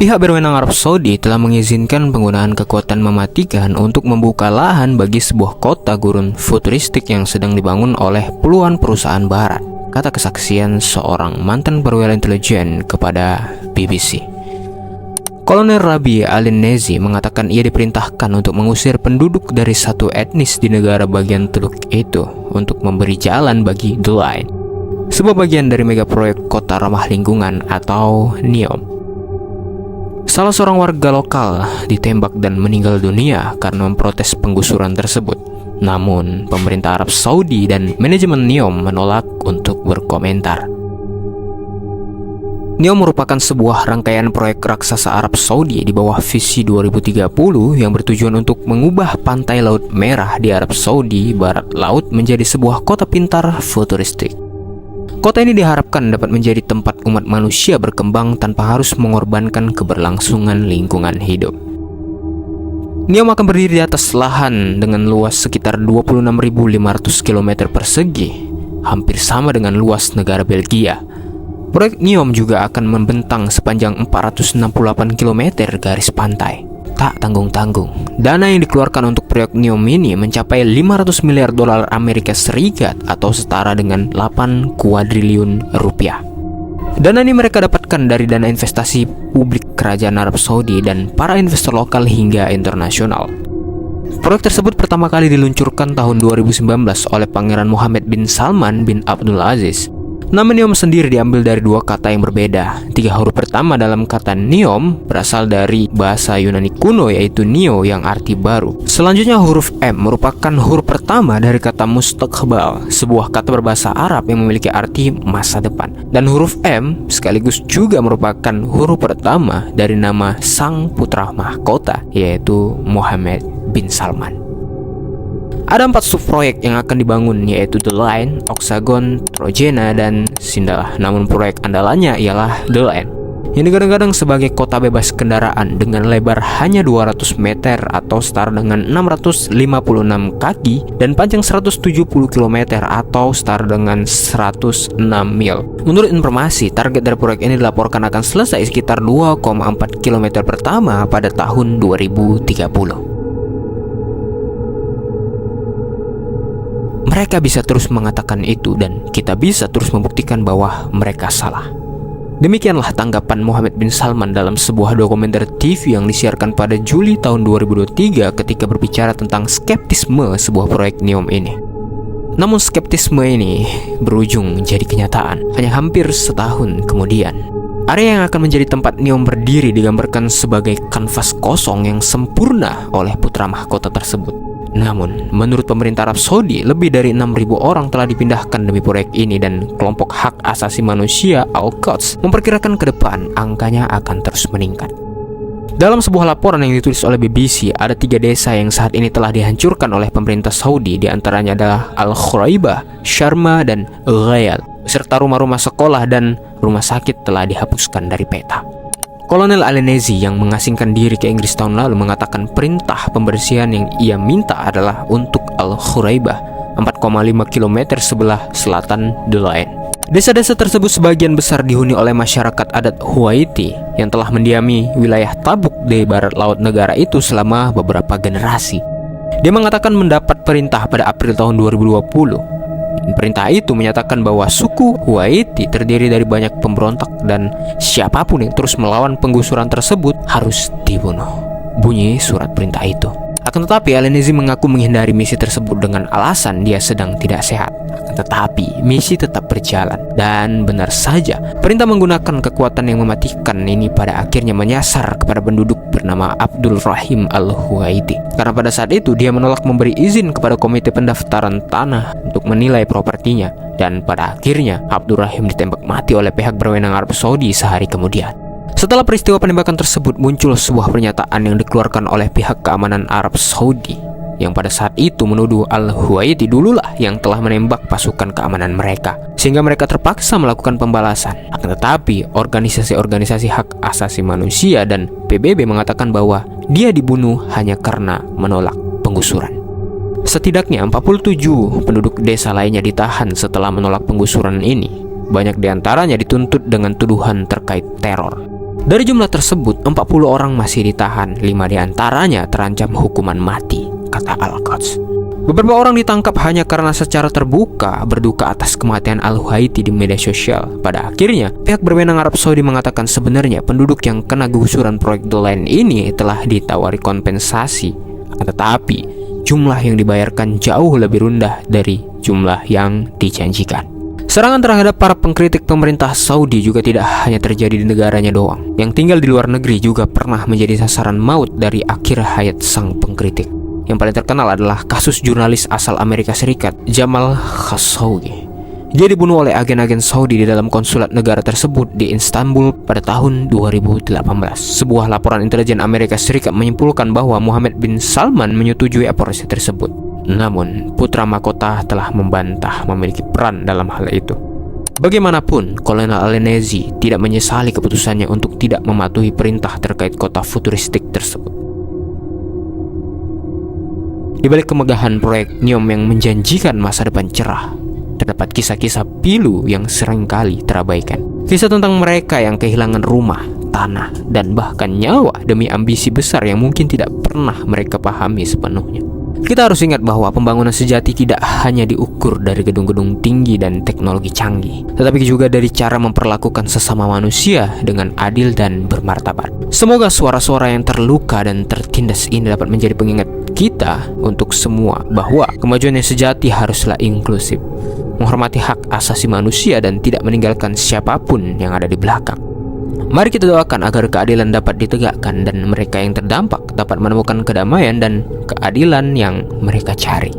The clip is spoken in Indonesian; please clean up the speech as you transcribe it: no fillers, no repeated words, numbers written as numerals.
Pihak berwenang Arab Saudi telah mengizinkan penggunaan kekuatan mematikan untuk membuka lahan bagi sebuah kota gurun futuristik yang sedang dibangun oleh puluhan perusahaan barat, kata kesaksian seorang mantan perwira intelijen kepada BBC. Kolonel Rabi Al-Nezi mengatakan ia diperintahkan untuk mengusir penduduk dari satu etnis di negara bagian teluk itu untuk memberi jalan bagi The Line, sebuah bagian dari mega proyek kota ramah lingkungan atau NEOM. Salah seorang warga lokal ditembak dan meninggal dunia karena memprotes penggusuran tersebut. Namun, pemerintah Arab Saudi dan manajemen NEOM menolak untuk berkomentar. NEOM merupakan sebuah rangkaian proyek raksasa Arab Saudi di bawah visi 2030 yang bertujuan untuk mengubah pantai Laut Merah di Arab Saudi Barat Laut menjadi sebuah kota pintar futuristik. Kota ini diharapkan dapat menjadi tempat umat manusia berkembang tanpa harus mengorbankan keberlangsungan lingkungan hidup. NEOM akan berdiri di atas lahan dengan luas sekitar 26.500 km persegi, hampir sama dengan luas negara Belgia. Proyek NEOM juga akan membentang sepanjang 468 km garis pantai. Tak tanggung-tanggung, dana yang dikeluarkan untuk proyek NEOM ini mencapai 500 miliar dolar Amerika Serikat atau setara dengan 8 kuadriliun rupiah. Dana ini mereka dapatkan dari dana investasi publik kerajaan Arab Saudi dan para investor lokal hingga internasional. Proyek tersebut pertama kali diluncurkan tahun 2019 oleh Pangeran Mohammed bin Salman bin Abdul Aziz. Nama NEOM sendiri diambil dari dua kata yang berbeda. Tiga huruf pertama dalam kata NEOM berasal dari bahasa Yunani kuno yaitu Neo yang arti baru. Selanjutnya huruf M merupakan huruf pertama dari kata mustaqbal, sebuah kata berbahasa Arab yang memiliki arti masa depan. Dan huruf M sekaligus juga merupakan huruf pertama dari nama sang putra mahkota yaitu Mohammed bin Salman. Ada 4 subproyek yang akan dibangun yaitu The Line, Oxagon, Trojena, dan Sindalah. Namun proyek andalannya ialah The Line yang digadang-gadang sebagai kota bebas kendaraan dengan lebar hanya 200 meter atau setara dengan 656 kaki dan panjang 170 km atau setara dengan 106 mil. Menurut informasi, target dari proyek ini dilaporkan akan selesai sekitar 2,4 km pertama pada tahun 2030. Mereka bisa terus mengatakan itu dan kita bisa terus membuktikan bahwa mereka salah. Demikianlah tanggapan Mohammed bin Salman dalam sebuah dokumenter TV yang disiarkan pada Juli tahun 2023 ketika berbicara tentang skeptisme sebuah proyek NEOM ini. Namun skeptisme ini berujung menjadi kenyataan hanya hampir setahun kemudian. Area yang akan menjadi tempat NEOM berdiri digambarkan sebagai kanvas kosong yang sempurna oleh putra mahkota tersebut. Namun, menurut pemerintah Arab Saudi, lebih dari 6.000 orang telah dipindahkan demi proyek ini dan kelompok hak asasi manusia Al-Quds memperkirakan ke depan angkanya akan terus meningkat. Dalam sebuah laporan yang ditulis oleh BBC, ada 3 desa yang saat ini telah dihancurkan oleh pemerintah Saudi, di antaranya adalah Al-Khuraibah, Sharma, dan Ghayal, serta rumah-rumah sekolah dan rumah sakit telah dihapuskan dari peta. Kolonel Al-Nezi yang mengasingkan diri ke Inggris tahun lalu mengatakan perintah pembersihan yang ia minta adalah untuk Al-Khuraibah, 4,5 km sebelah selatan The Line. Desa-desa tersebut sebagian besar dihuni oleh masyarakat adat Huwaiti yang telah mendiami wilayah Tabuk di barat laut negara itu selama beberapa generasi. Dia mengatakan mendapat perintah pada April tahun 2020. Perintah itu menyatakan bahwa suku Huwaiti terdiri dari banyak pemberontak dan siapapun yang terus melawan penggusuran tersebut harus dibunuh. Bunyi surat perintah itu. Akan tetapi Al-Nezi mengaku menghindari misi tersebut dengan alasan dia sedang tidak sehat. Akan tetapi misi tetap berjalan dan benar saja perintah menggunakan kekuatan yang mematikan ini pada akhirnya menyasar kepada penduduk bernama Abdul Rahim Al-Huwaiti. Karena pada saat itu dia menolak memberi izin kepada komite pendaftaran tanah untuk menilai propertinya dan pada akhirnya Abdul Rahim ditembak mati oleh pihak berwenang Arab Saudi sehari kemudian. Setelah peristiwa penembakan tersebut, muncul sebuah pernyataan yang dikeluarkan oleh pihak keamanan Arab Saudi yang pada saat itu menuduh Al-Huwaiti dululah yang telah menembak pasukan keamanan mereka, sehingga mereka terpaksa melakukan pembalasan. Akan tetapi, organisasi-organisasi hak asasi manusia dan PBB mengatakan bahwa dia dibunuh hanya karena menolak penggusuran. Setidaknya 47 penduduk desa lainnya ditahan setelah menolak penggusuran ini. Banyak diantaranya dituntut dengan tuduhan terkait teror. Dari jumlah tersebut, 40 orang masih ditahan, 5 diantaranya terancam hukuman mati, kata Al-Quds. Beberapa orang ditangkap hanya karena secara terbuka berduka atas kematian Al-Huwaiti di media sosial. Pada akhirnya, pihak berwenang Arab Saudi mengatakan sebenarnya penduduk yang kena gusuran proyek The Line ini telah ditawari kompensasi. Tetapi, jumlah yang dibayarkan jauh lebih rendah dari jumlah yang dijanjikan. Serangan terhadap para pengkritik pemerintah Saudi juga tidak hanya terjadi di negaranya doang. Yang tinggal di luar negeri juga pernah menjadi sasaran maut dari akhir hayat sang pengkritik. Yang paling terkenal adalah kasus jurnalis asal Amerika Serikat, Jamal Khashoggi. Dia dibunuh oleh agen-agen Saudi di dalam konsulat negara tersebut di Istanbul pada tahun 2018. Sebuah laporan intelijen Amerika Serikat menyimpulkan bahwa Mohammed bin Salman menyetujui operasi tersebut. Namun, putra mahkota telah membantah memiliki peran dalam hal itu. Bagaimanapun, Kolonel Al-Nezi tidak menyesali keputusannya untuk tidak mematuhi perintah terkait kota futuristik tersebut. Di balik kemegahan proyek NEOM yang menjanjikan masa depan cerah, terdapat kisah-kisah pilu yang seringkali terabaikan. Kisah tentang mereka yang kehilangan rumah, tanah, dan bahkan nyawa demi ambisi besar yang mungkin tidak pernah mereka pahami sepenuhnya. Kita harus ingat bahwa pembangunan sejati tidak hanya diukur dari gedung-gedung tinggi dan teknologi canggih, tetapi juga dari cara memperlakukan sesama manusia dengan adil dan bermartabat. Semoga suara-suara yang terluka dan tertindas ini dapat menjadi pengingat kita untuk semua bahwa kemajuan yang sejati haruslah inklusif, menghormati hak asasi manusia dan tidak meninggalkan siapapun yang ada di belakang. Mari kita doakan agar keadilan dapat ditegakkan dan mereka yang terdampak dapat menemukan kedamaian dan keadilan yang mereka cari.